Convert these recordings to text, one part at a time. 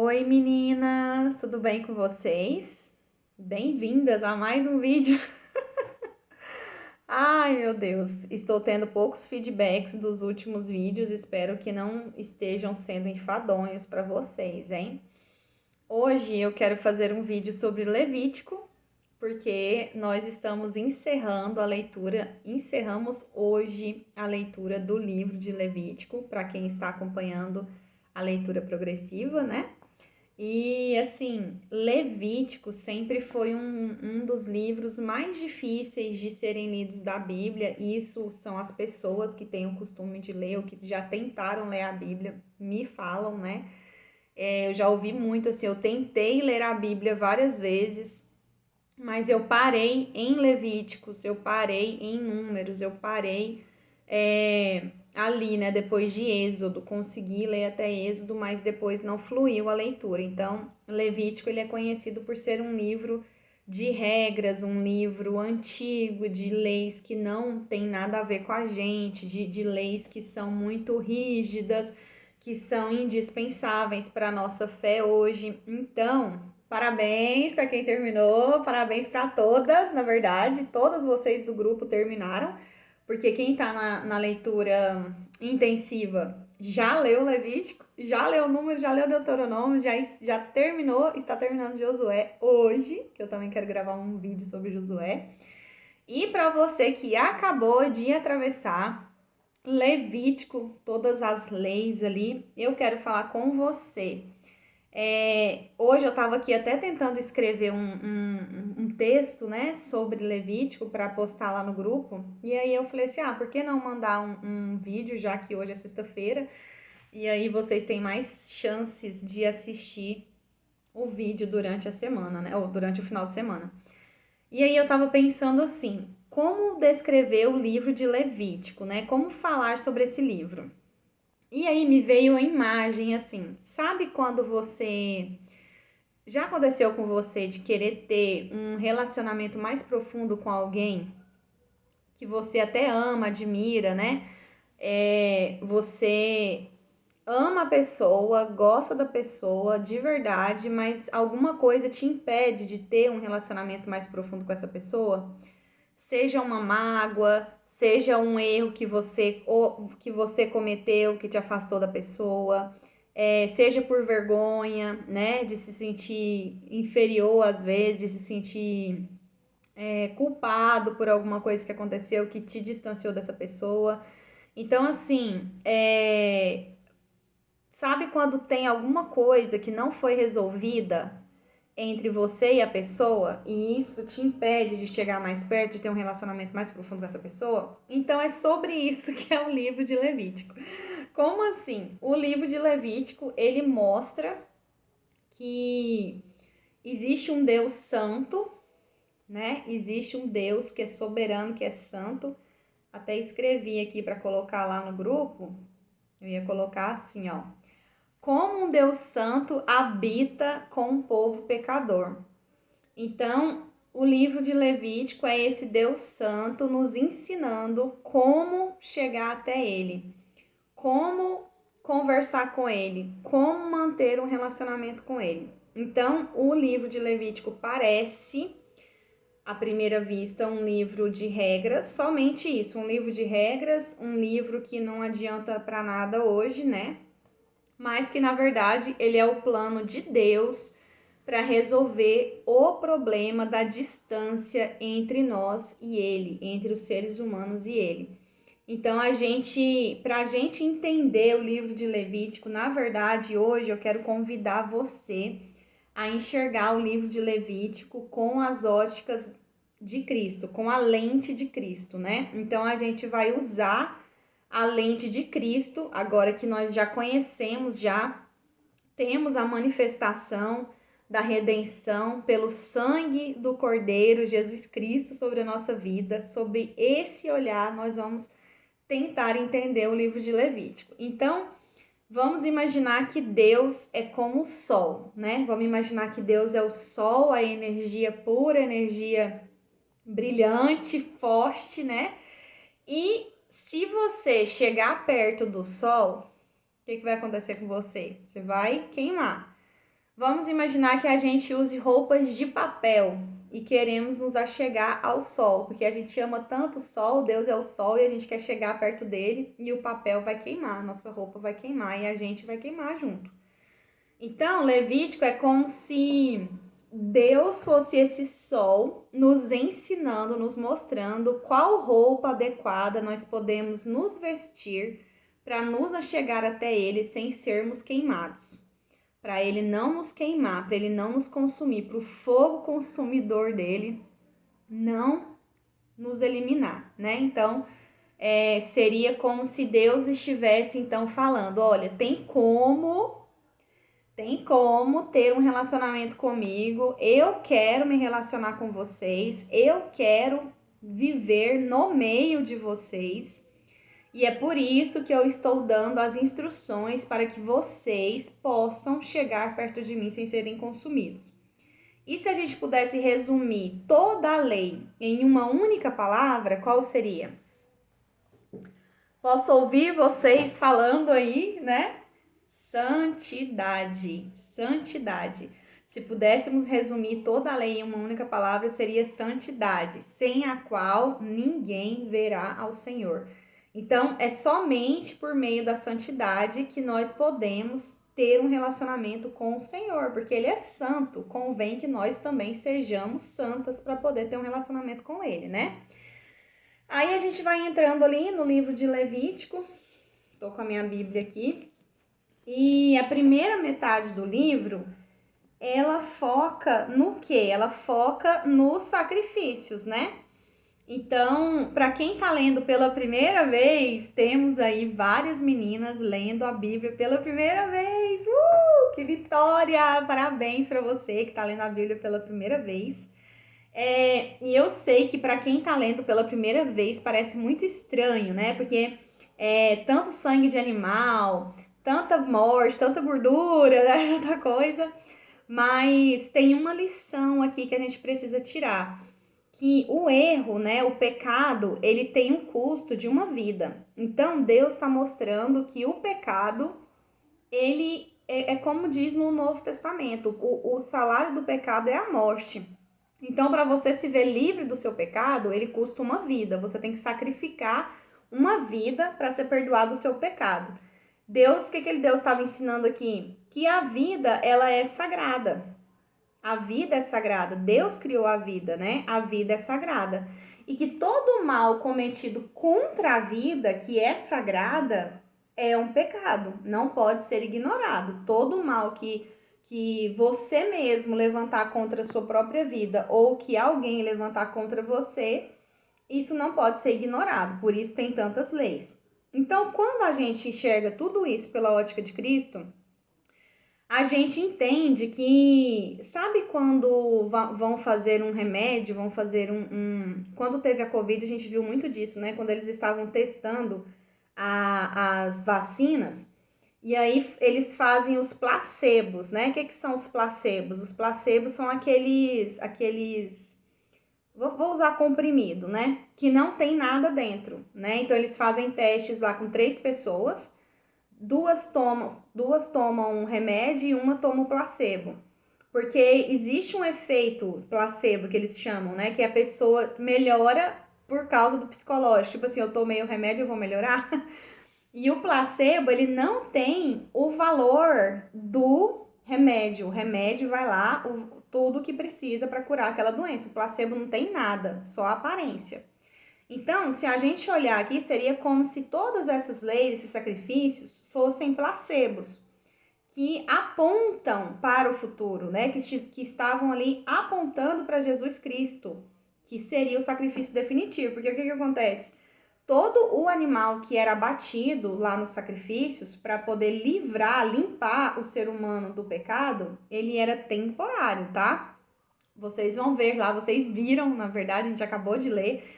Oi meninas, tudo bem com vocês? Bem-vindas a mais um vídeo. Ai meu Deus, estou tendo poucos feedbacks dos últimos vídeos, espero que não estejam sendo enfadonhos para vocês, hein? Hoje eu quero fazer um vídeo sobre Levítico, porque nós estamos encerramos hoje a leitura do livro de Levítico, para quem está acompanhando a leitura progressiva, né? E assim, Levítico sempre foi um dos livros mais difíceis de serem lidos da Bíblia. Isso são as pessoas que têm o costume de ler ou que já tentaram ler a Bíblia, me falam, né? Eu já ouvi muito assim, eu tentei ler a Bíblia várias vezes, mas eu parei em Levíticos, eu parei em Números, eu parei ali, né, depois de Êxodo, consegui ler até Êxodo, mas depois não fluiu a leitura. Então, Levítico ele é conhecido por ser um livro de regras, um livro antigo, de leis que não tem nada a ver com a gente, de leis que são muito rígidas, que são indispensáveis para a nossa fé hoje. Então, parabéns para quem terminou, parabéns para todas, na verdade, todas vocês do grupo terminaram, porque quem está na leitura intensiva já leu Levítico, já leu Números, já leu Deuteronômio, já terminou, está terminando Josué hoje, que eu também quero gravar um vídeo sobre Josué. E para você que acabou de atravessar Levítico, todas as leis ali, eu quero falar com você. Hoje eu estava aqui até tentando escrever um texto, né, sobre Levítico para postar lá no grupo. E aí eu falei assim, por que não mandar um vídeo, já que hoje é sexta-feira? E aí vocês têm mais chances de assistir o vídeo durante a semana, né, ou durante o final de semana. E aí eu tava pensando assim, como descrever o livro de Levítico, né? Como falar sobre esse livro? E aí me veio a imagem assim, sabe quando você já aconteceu com você de querer ter um relacionamento mais profundo com alguém que você até ama, admira, né? Você ama a pessoa, gosta da pessoa de verdade, mas alguma coisa te impede de ter um relacionamento mais profundo com essa pessoa? Seja uma mágoa, seja um erro que você cometeu, que te afastou da pessoa, seja por vergonha, né, de se sentir inferior às vezes, de se sentir culpado por alguma coisa que aconteceu que te distanciou dessa pessoa. Então, assim, sabe quando tem alguma coisa que não foi resolvida entre você e a pessoa, e isso te impede de chegar mais perto, de ter um relacionamento mais profundo com essa pessoa? Então é sobre isso que é o livro de Levítico. Como assim? O livro de Levítico, ele mostra que existe um Deus santo, né? Existe um Deus que é soberano, que é santo. Até escrevi aqui para colocar lá no grupo. Eu ia colocar assim, ó: como um Deus santo habita com um povo pecador. Então, o livro de Levítico é esse Deus santo nos ensinando como chegar até ele, como conversar com ele, como manter um relacionamento com ele. Então, o livro de Levítico parece, à primeira vista, um livro de regras, somente isso, um livro de regras, um livro que não adianta para nada hoje, né? Mas que na verdade ele é o plano de Deus para resolver o problema da distância entre nós e ele, entre os seres humanos e ele. Então, para a gente entender o livro de Levítico, na verdade, hoje eu quero convidar você a enxergar o livro de Levítico com as óticas de Cristo, com a lente de Cristo, né? Então, a gente vai usar a lente de Cristo, agora que nós já conhecemos, já temos a manifestação da redenção pelo sangue do Cordeiro Jesus Cristo sobre a nossa vida. Sob esse olhar, nós vamos tentar entender o livro de Levítico. Então, vamos imaginar que Deus é como o sol, né? Vamos imaginar que Deus é o sol, a energia pura, a energia brilhante, forte, né? E se você chegar perto do sol, o que vai acontecer com você? Você vai queimar. Vamos imaginar que a gente use roupas de papel e queremos nos achegar ao sol, porque a gente ama tanto o sol, Deus é o sol, e a gente quer chegar perto dele e o papel vai queimar, nossa roupa vai queimar e a gente vai queimar junto. Então, Levítico é como se Deus fosse esse sol nos ensinando, nos mostrando qual roupa adequada nós podemos nos vestir para nos achegar até ele sem sermos queimados. Para ele não nos queimar, para ele não nos consumir, para o fogo consumidor dele não nos eliminar, né? Então, seria como se Deus estivesse então falando, olha, tem como ter um relacionamento comigo, eu quero me relacionar com vocês, eu quero viver no meio de vocês. E é por isso que eu estou dando as instruções para que vocês possam chegar perto de mim sem serem consumidos. E se a gente pudesse resumir toda a lei em uma única palavra, qual seria? Posso ouvir vocês falando aí, né? Santidade. Santidade. Se pudéssemos resumir toda a lei em uma única palavra, seria santidade, sem a qual ninguém verá ao Senhor. Então, é somente por meio da santidade que nós podemos ter um relacionamento com o Senhor, porque Ele é santo. Convém que nós também sejamos santas para poder ter um relacionamento com Ele, né? Aí a gente vai entrando ali no livro de Levítico. Tô com a minha Bíblia aqui. E a primeira metade do livro, ela foca no quê? Ela foca nos sacrifícios, né? Então, para quem está lendo pela primeira vez, temos aí várias meninas lendo a Bíblia pela primeira vez. Que vitória! Parabéns para você que está lendo a Bíblia pela primeira vez. E eu sei que para quem está lendo pela primeira vez parece muito estranho, né? Porque tanto sangue de animal, tanta morte, tanta gordura, né? Tanta coisa. Mas tem uma lição aqui que a gente precisa tirar. Que o erro, né, o pecado, ele tem um custo de uma vida. Então, Deus está mostrando que o pecado, ele é como diz no Novo Testamento, o salário do pecado é a morte. Então, para você se ver livre do seu pecado, ele custa uma vida. Você tem que sacrificar uma vida para ser perdoado do seu pecado. Deus, o que Deus estava ensinando aqui? Que a vida, ela é sagrada. A vida é sagrada. Deus criou a vida, né? A vida é sagrada. E que todo mal cometido contra a vida, que é sagrada, é um pecado. Não pode ser ignorado. Todo mal que você mesmo levantar contra a sua própria vida ou que alguém levantar contra você, isso não pode ser ignorado. Por isso tem tantas leis. Então, quando a gente enxerga tudo isso pela ótica de Cristo, a gente entende que, sabe quando vão fazer um remédio, vão fazer Quando teve a Covid, a gente viu muito disso, né? Quando eles estavam testando as vacinas, e aí eles fazem os placebos, né? O que são os placebos? Os placebos são aqueles vou usar comprimido, né? Que não tem nada dentro, né? Então eles fazem testes lá com 3 pessoas, duas tomam um remédio e uma toma o placebo. Porque existe um efeito placebo que eles chamam, né? Que a pessoa melhora por causa do psicológico. Tipo assim, eu tomei o remédio, eu vou melhorar. E o placebo, ele não tem o valor do remédio. O remédio vai lá, tudo que precisa para curar aquela doença. O placebo não tem nada, só a aparência. Então, se a gente olhar aqui, seria como se todas essas leis, esses sacrifícios, fossem placebos, que apontam para o futuro, né? Que estavam ali apontando para Jesus Cristo, que seria o sacrifício definitivo. Porque o que acontece? Todo o animal que era abatido lá nos sacrifícios, para poder limpar o ser humano do pecado, ele era temporário, tá? Vocês vão ver lá, vocês viram, na verdade, a gente acabou de ler,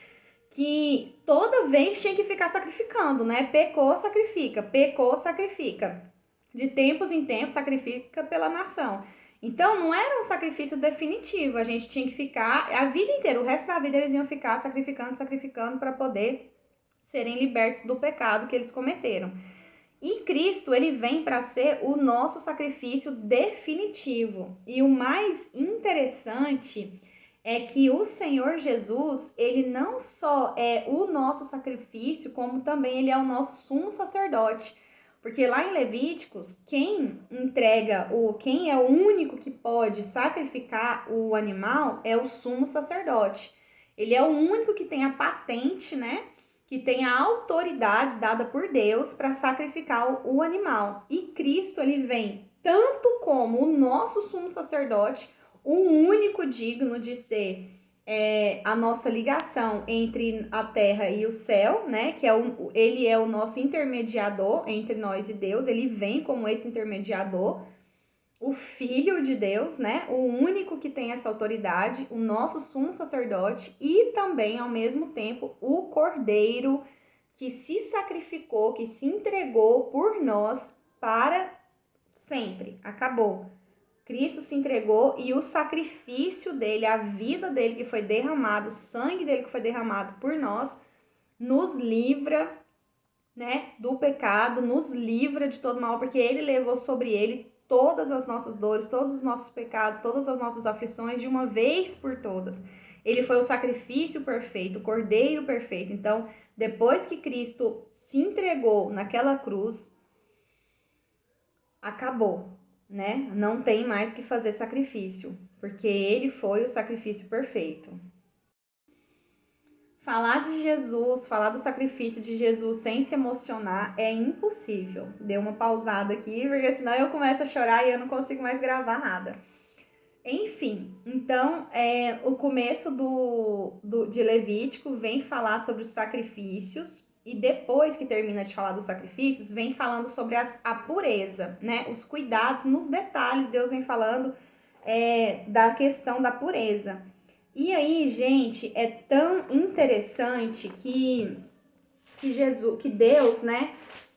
que toda vez tinha que ficar sacrificando, né? Pecou, sacrifica, pecou, sacrifica. De tempos em tempos, sacrifica pela nação. Então, não era um sacrifício definitivo, a gente tinha que ficar a vida inteira, o resto da vida eles iam ficar sacrificando para poder serem libertos do pecado que eles cometeram. E Cristo, ele vem para ser o nosso sacrifício definitivo. E o mais interessante é que o Senhor Jesus, ele não só é o nosso sacrifício, como também ele é o nosso sumo sacerdote. Porque lá em Levíticos, quem é o único que pode sacrificar o animal é o sumo sacerdote. Ele é o único que tem a patente, né? Que tem a autoridade dada por Deus para sacrificar o animal. E Cristo, ele vem tanto como o nosso sumo sacerdote, o único digno de ser a nossa ligação entre a terra e o céu, né? Ele é o nosso intermediador entre nós e Deus. Ele vem como esse intermediador, o Filho de Deus, né? O único que tem essa autoridade, o nosso sumo sacerdote e também, ao mesmo tempo, o Cordeiro que se sacrificou, que se entregou por nós para sempre. Acabou. Cristo se entregou e o sacrifício dele, a vida dele que foi derramado, o sangue dele que foi derramado por nós, nos livra, né, do pecado, nos livra de todo mal, porque ele levou sobre ele todas as nossas dores, todos os nossos pecados, todas as nossas aflições de uma vez por todas. Ele foi o sacrifício perfeito, o cordeiro perfeito. Então, depois que Cristo se entregou naquela cruz, acabou, né? Não tem mais que fazer sacrifício, porque ele foi o sacrifício perfeito. Falar de Jesus, falar do sacrifício de Jesus sem se emocionar é impossível. Deu uma pausada aqui, porque senão eu começo a chorar e eu não consigo mais gravar nada. Enfim, então o começo de Levítico vem falar sobre os sacrifícios e depois que termina de falar dos sacrifícios, vem falando sobre a pureza, né? Os cuidados, nos detalhes, Deus vem falando da questão da pureza. E aí, gente, é tão interessante que Deus, né?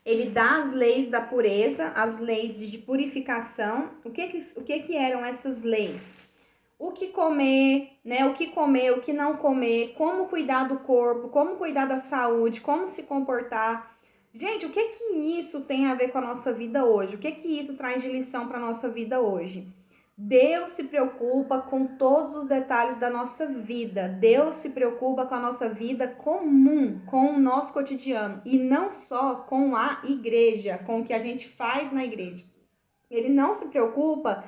Ele dá as leis da pureza, as leis de purificação. O que eram essas leis? O que comer, né? O que não comer, como cuidar do corpo, como cuidar da saúde, como se comportar. Gente, o que isso tem a ver com a nossa vida hoje? O que isso traz de lição para a nossa vida hoje? Deus se preocupa com todos os detalhes da nossa vida. Deus se preocupa com a nossa vida comum, com o nosso cotidiano. E não só com a igreja, com o que a gente faz na igreja. Ele não se preocupa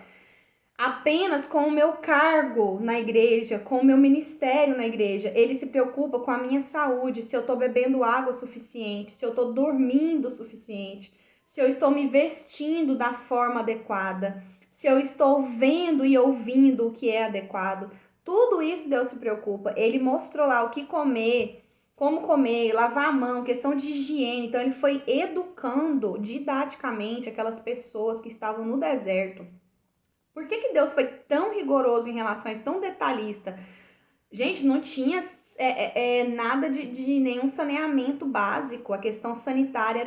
apenas com o meu cargo na igreja, com o meu ministério na igreja. Ele se preocupa com a minha saúde, se eu estou bebendo água suficiente, se eu estou dormindo o suficiente, se eu estou me vestindo da forma adequada, se eu estou vendo e ouvindo o que é adequado. Tudo isso Deus se preocupa. Ele mostrou lá o que comer, como comer, lavar a mão, questão de higiene. Então ele foi educando didaticamente aquelas pessoas que estavam no deserto. Por que Deus foi tão rigoroso em relação a isso, tão detalhista? Gente, não tinha nada de nenhum saneamento básico. A questão sanitária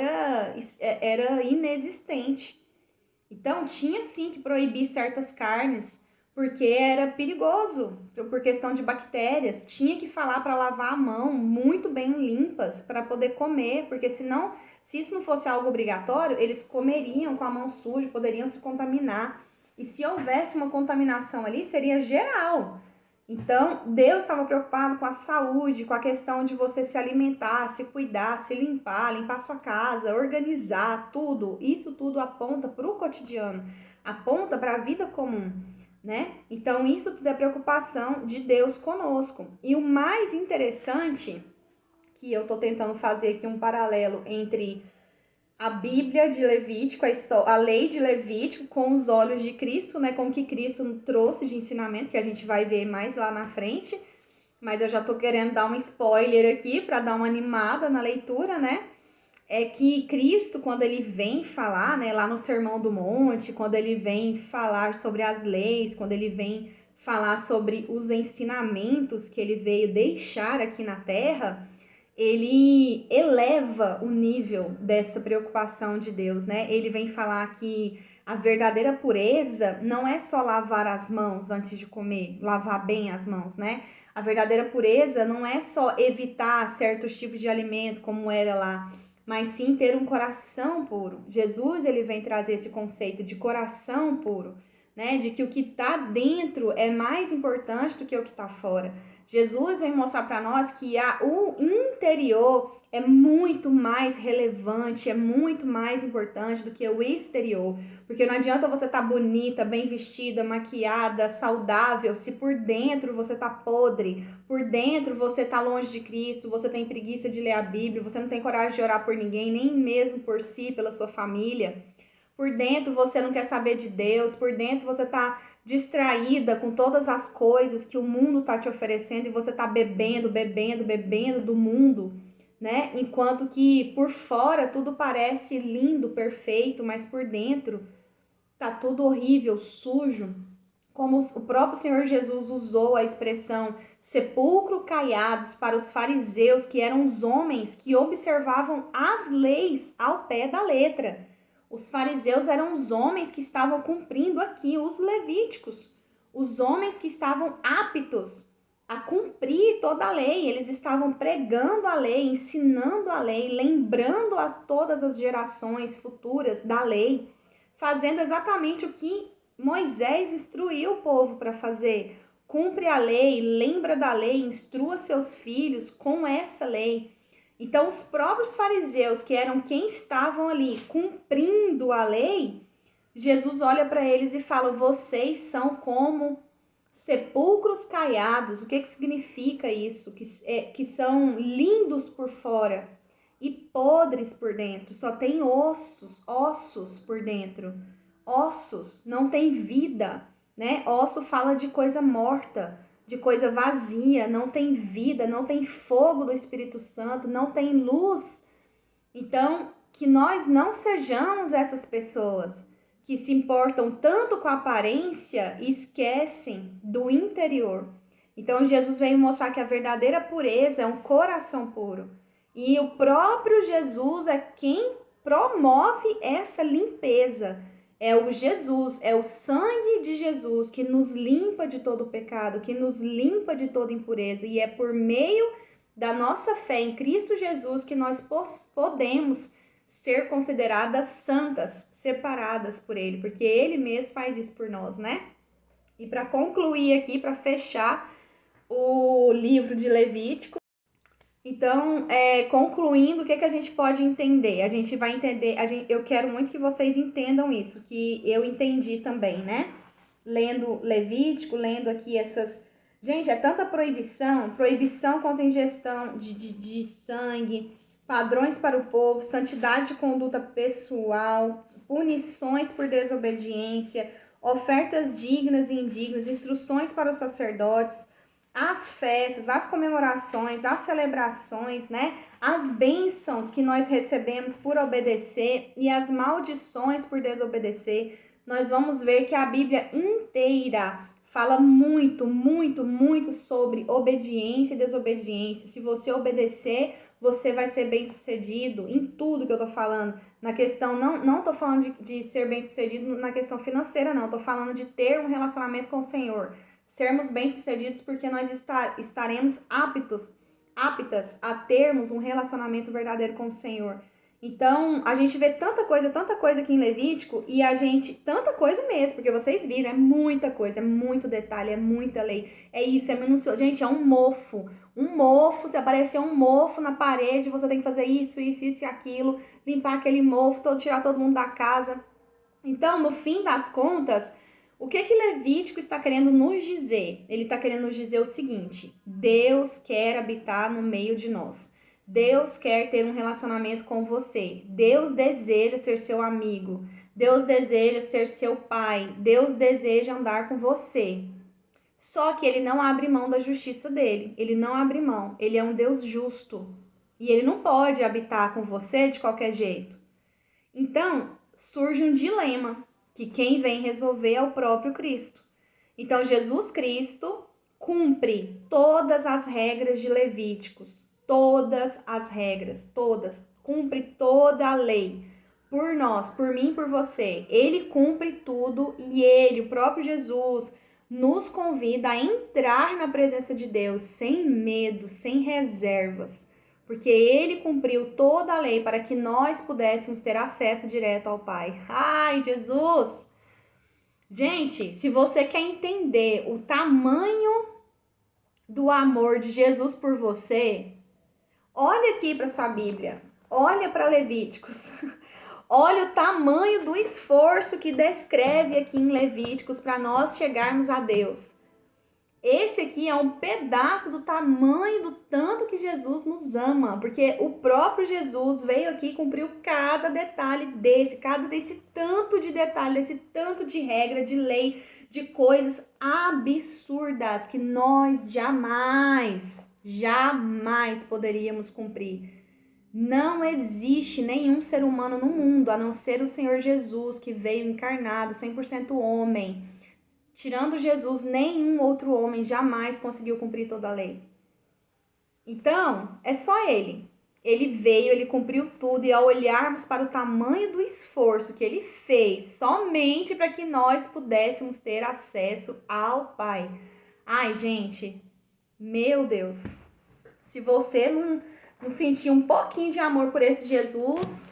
era inexistente. Então, tinha sim que proibir certas carnes, porque era perigoso, por questão de bactérias. Tinha que falar para lavar a mão muito bem limpas para poder comer, porque senão, se isso não fosse algo obrigatório, eles comeriam com a mão suja, poderiam se contaminar. E se houvesse uma contaminação ali, seria geral. Então, Deus estava preocupado com a saúde, com a questão de você se alimentar, se cuidar, se limpar sua casa, organizar, tudo. Isso tudo aponta para o cotidiano, aponta para a vida comum, né? Então, isso tudo é preocupação de Deus conosco. E o mais interessante, que eu estou tentando fazer aqui um paralelo entre a Bíblia de Levítico, a lei de Levítico com os olhos de Cristo, né? Com o que Cristo trouxe de ensinamento, que a gente vai ver mais lá na frente. Mas eu já tô querendo dar um spoiler aqui para dar uma animada na leitura, né? É que Cristo, quando ele vem falar, né, lá no Sermão do Monte, quando ele vem falar sobre as leis, quando ele vem falar sobre os ensinamentos que ele veio deixar aqui na Terra, ele eleva o nível dessa preocupação de Deus, né? Ele vem falar que a verdadeira pureza não é só lavar as mãos antes de comer, lavar bem as mãos, né? A verdadeira pureza não é só evitar certos tipos de alimentos, como era lá mas sim ter um coração puro. Jesus, ele vem trazer esse conceito de coração puro, né? De que o que está dentro é mais importante do que o que está fora. Jesus vem mostrar para nós que o interior é muito mais relevante, é muito mais importante do que o exterior. Porque não adianta você estar bonita, bem vestida, maquiada, saudável, se por dentro você está podre, por dentro você está longe de Cristo, você tem preguiça de ler a Bíblia, você não tem coragem de orar por ninguém, nem mesmo por si, pela sua família. Por dentro você não quer saber de Deus, por dentro você está distraída com todas as coisas que o mundo está te oferecendo e você está bebendo do mundo, né? Enquanto que por fora tudo parece lindo, perfeito, mas por dentro tá tudo horrível, sujo. Como o próprio Senhor Jesus usou a expressão sepulcro caiados para os fariseus, que eram os homens que observavam as leis ao pé da letra. Os fariseus eram os homens que estavam cumprindo aqui, os levíticos, os homens que estavam aptos a cumprir toda a lei. Eles estavam pregando a lei, ensinando a lei, lembrando a todas as gerações futuras da lei, fazendo exatamente o que Moisés instruiu o povo para fazer. Cumpre a lei, lembra da lei, instrua seus filhos com essa lei. Então, os próprios fariseus, que eram quem estavam ali cumprindo a lei, Jesus olha para eles e fala: vocês são como sepulcros caiados. O que significa isso? Que são lindos por fora e podres por dentro. Só tem ossos por dentro. Ossos, não tem vida, né? Osso fala de coisa morta, de coisa vazia, não tem vida, não tem fogo do Espírito Santo, não tem luz. Então, que nós não sejamos essas pessoas que se importam tanto com a aparência e esquecem do interior. Então, Jesus veio mostrar que a verdadeira pureza é um coração puro. E o próprio Jesus é quem promove essa limpeza. É o Jesus, é o sangue de Jesus que nos limpa de todo pecado, que nos limpa de toda impureza. E é por meio da nossa fé em Cristo Jesus que nós podemos ser consideradas santas, separadas por Ele, porque Ele mesmo faz isso por nós, né? E para concluir aqui, para fechar o livro de Levítico, então, concluindo, o que a gente pode entender? A gente vai entender, eu quero muito que vocês entendam isso, que eu entendi também, né? Lendo Levítico, lendo aqui essas... Gente, é tanta proibição contra a ingestão de sangue, padrões para o povo, santidade de conduta pessoal, punições por desobediência, ofertas dignas e indignas, instruções para os sacerdotes, as festas, as comemorações, as celebrações, né? As bênçãos que nós recebemos por obedecer e as maldições por desobedecer. Nós vamos ver que a Bíblia inteira fala muito sobre obediência e desobediência. Se você obedecer, você vai ser bem-sucedido em tudo que eu tô falando. Na questão, não tô falando de ser bem-sucedido na questão financeira, não. Tô falando de ter um relacionamento com o Senhor. Sermos bem-sucedidos porque nós estaremos aptas a termos um relacionamento verdadeiro com o Senhor. Então, a gente vê tanta coisa aqui em Levítico e tanta coisa mesmo, porque vocês viram, é muita coisa, é muito detalhe, é muita lei, é isso, é minucioso. Gente, é um mofo, se aparecer um mofo na parede, você tem que fazer isso e aquilo, limpar aquele mofo, tirar todo mundo da casa. Então, no fim das contas, o que Levítico está querendo nos dizer? Ele está querendo nos dizer o seguinte: Deus quer habitar no meio de nós. Deus quer ter um relacionamento com você. Deus deseja ser seu amigo. Deus deseja ser seu pai. Deus deseja andar com você. Só que ele não abre mão da justiça dele. Ele não abre mão. Ele é um Deus justo. E ele não pode habitar com você de qualquer jeito. Então, surge um dilema que quem vem resolver é o próprio Cristo. Então, Jesus Cristo cumpre todas as regras de Levíticos, todas as regras, cumpre toda a lei por nós, por mim, por você. Ele cumpre tudo e ele, o próprio Jesus, nos convida a entrar na presença de Deus sem medo, sem reservas, porque ele cumpriu toda a lei para que nós pudéssemos ter acesso direto ao Pai. Ai, Jesus! Gente, se você quer entender o tamanho do amor de Jesus por você, olha aqui para sua Bíblia, olha para Levíticos. Olha o tamanho do esforço que descreve aqui em Levíticos para nós chegarmos a Deus. Esse aqui é um pedaço do tamanho do tanto que Jesus nos ama, porque o próprio Jesus veio aqui e cumpriu cada detalhe cada desse tanto de detalhe, desse tanto de regra, de lei, de coisas absurdas que nós jamais poderíamos cumprir. Não existe nenhum ser humano no mundo, a não ser o Senhor Jesus, que veio encarnado, 100% homem. Tirando Jesus, nenhum outro homem jamais conseguiu cumprir toda a lei. Então, é só ele. Ele veio, ele cumpriu tudo, e ao olharmos para o tamanho do esforço que ele fez, somente para que nós pudéssemos ter acesso ao Pai. Ai, gente, meu Deus, se você não sentir um pouquinho de amor por esse Jesus,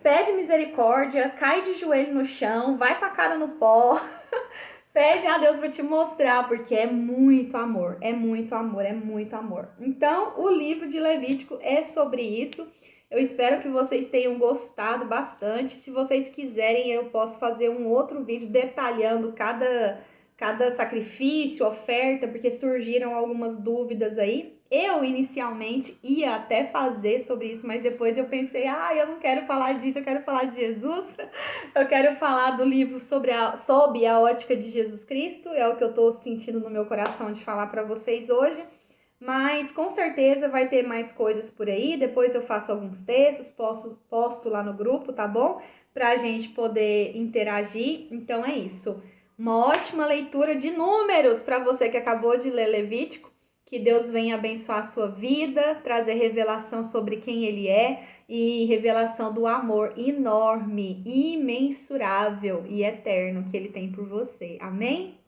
pede misericórdia, cai de joelho no chão, vai com a cara no pó, pede a Deus para te mostrar, porque é muito amor, é muito amor, é muito amor. Então, o livro de Levítico é sobre isso. Eu espero que vocês tenham gostado bastante. Se vocês quiserem, eu posso fazer um outro vídeo detalhando cada sacrifício, oferta, porque surgiram algumas dúvidas aí. Eu, inicialmente, ia até fazer sobre isso, mas depois eu pensei, eu não quero falar disso, eu quero falar de Jesus. Eu quero falar do livro sob a ótica de Jesus Cristo, é o que eu tô sentindo no meu coração de falar para vocês hoje. Mas, com certeza, vai ter mais coisas por aí. Depois eu faço alguns textos, posto lá no grupo, tá bom? Pra gente poder interagir. Então, é isso. Uma ótima leitura de números para você que acabou de ler Levítico. Que Deus venha abençoar a sua vida, trazer revelação sobre quem Ele é e revelação do amor enorme, imensurável e eterno que Ele tem por você. Amém?